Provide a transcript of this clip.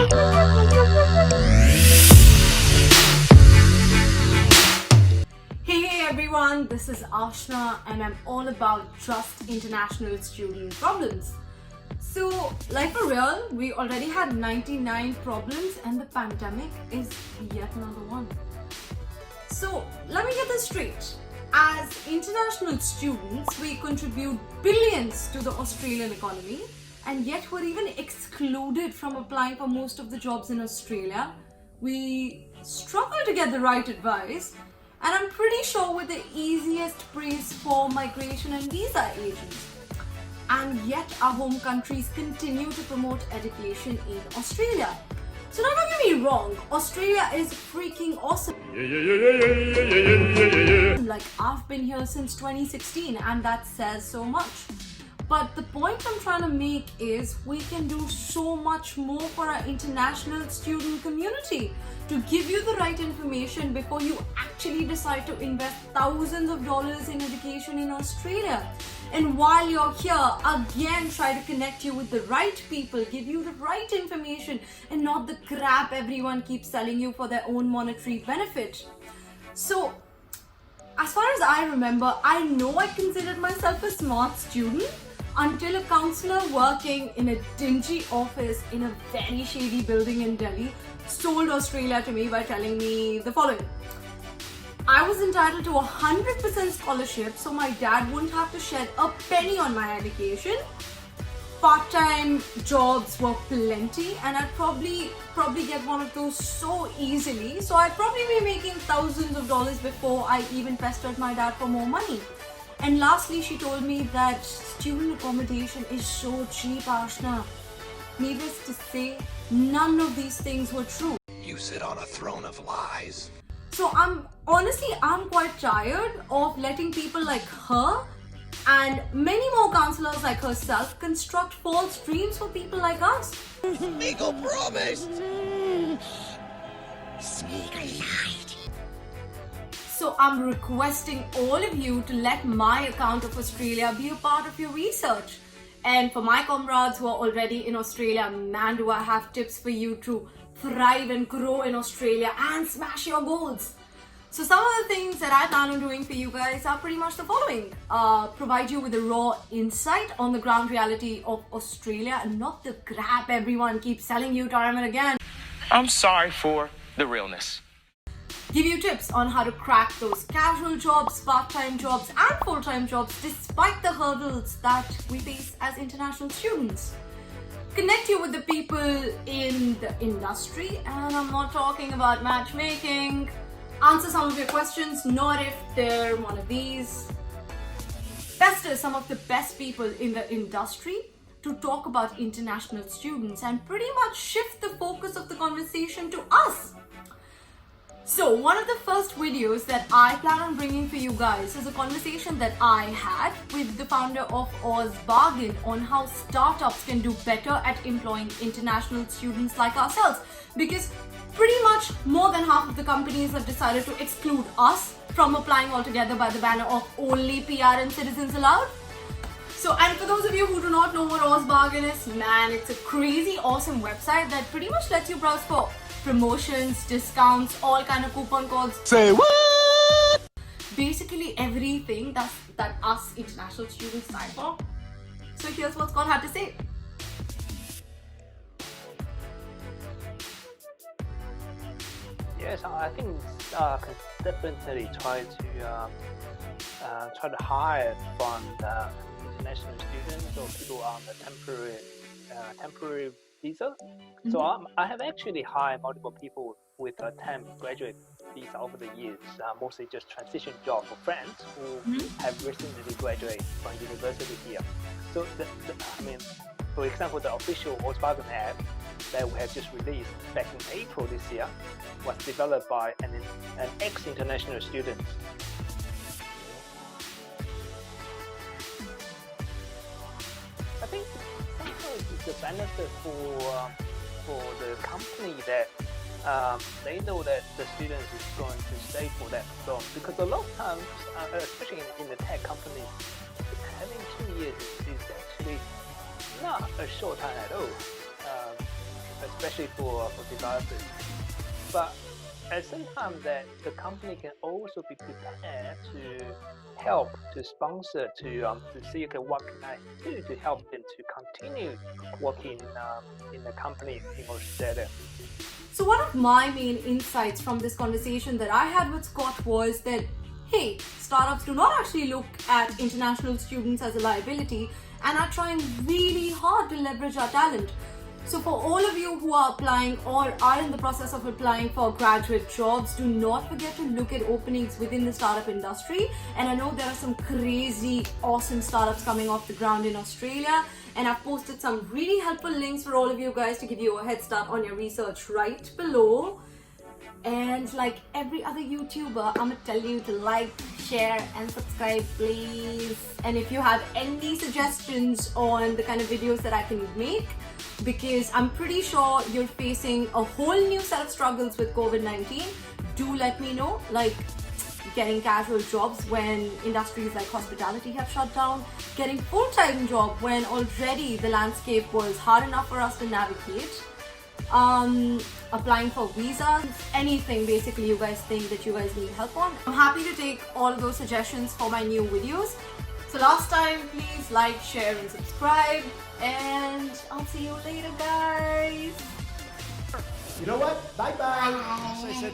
Hey everyone, this is Ashna and I'm all about just international student problems. So, like for real, we already had 99 problems and the pandemic is yet another one. So, let me get this straight. As international students, we contribute billions to the Australian economy, and yet we're even excluded from applying for most of the jobs in Australia. We struggle to get the right advice, and I'm pretty sure we're the easiest praise for migration and visa agents. And yet our home countries continue to promote education in Australia. So now don't get me wrong, Australia is freaking awesome. Like, I've been here since 2016 and that says so much. But the point I'm trying to make is we can do so much more for our international student community to give you the right information before you actually decide to invest thousands of dollars in education in Australia. And while you're here, again, try to connect you with the right people, give you the right information and not the crap everyone keeps selling you for their own monetary benefit. So, as far as I remember, I know I considered myself a smart student until a counselor working in a dingy office in a very shady building in Delhi sold Australia to me by telling me the following. I was entitled to 100% scholarship, so my dad wouldn't have to shed a penny on my education. Part-time jobs were plenty, and I'd probably get one of those so easily. So I'd probably be making thousands of dollars before I even pestered my dad for more money. And lastly, she told me that student accommodation is so cheap, Ashna. Needless to say, none of these things were true. You sit on a throne of lies. So I'm quite tired of letting people like her and many more counselors like herself construct false dreams for people like us. Legal promise! So I'm requesting all of you to let my account of Australia be a part of your research. And for my comrades who are already in Australia, man, do I have tips for you to thrive and grow in Australia and smash your goals. So some of the things that I plan on doing for you guys are pretty much the following. Provide you with a raw insight on the ground reality of Australia and not the crap everyone keeps selling you time and again. I'm sorry for the realness. Give you tips on how to crack those casual jobs, part-time jobs and full-time jobs despite the hurdles that we face as international students. Connect you with the people in the industry, and I'm not talking about matchmaking. Answer some of your questions, not if they're one of these. Pester some of the best people in the industry to talk about international students and pretty much shift the focus of the conversation to us. So one of the first videos that I plan on bringing for you guys is a conversation that I had with the founder of Oz Bargain on how startups can do better at employing international students like ourselves, because pretty much more than half of the companies have decided to exclude us from applying altogether by the banner of only PR and citizens allowed. So, and for those of you who do not know what Oz Bargain is, man, it's a crazy awesome website that pretty much lets you browse for promotions, discounts, all kind of coupon codes. Say what? Basically everything that us international students sign for. So here's what Scott had to say. Yes, I think can definitely try to hire from the international students or people on the temporary visa. So I have actually hired multiple people with a temp graduate visa over the years, mostly just transition job for friends who have recently graduated from university here. So for example, the official Volkswagen ad that we have just released back in April this year was developed by an ex-international student. I think sometimes it's a benefit for the company that they know that the student is going to stay for that long, because a lot of times, especially in the tech companies, having 2 years is actually not a short time at all. especially for developers. But at the same time, that the company can also be prepared to help, to sponsor, to see, okay, what can I do to help them to continue working in the company in Australia. So one of my main insights from this conversation that I had with Scott was that, hey, startups do not actually look at international students as a liability and are trying really hard to leverage our talent. So for all of you who are applying or are in the process of applying for graduate jobs, do not forget to look at openings within the startup industry. And I know there are some crazy, awesome startups coming off the ground in Australia. And I've posted some really helpful links for all of you guys to give you a head start on your research right below. And like every other YouTuber, I'm gonna tell you to like, share and subscribe, please. And if you have any suggestions on the kind of videos that I can make, because I'm pretty sure you're facing a whole new set of struggles with COVID-19, do let me know, like getting casual jobs when industries like hospitality have shut down, getting full-time job when already the landscape was hard enough for us to navigate, applying for visas, anything basically you guys think that you guys need help on. I'm happy to take all of those suggestions for my new videos. So last time, please like, share and subscribe, and I'll see you later, guys. You know what? Bye-bye. So I said,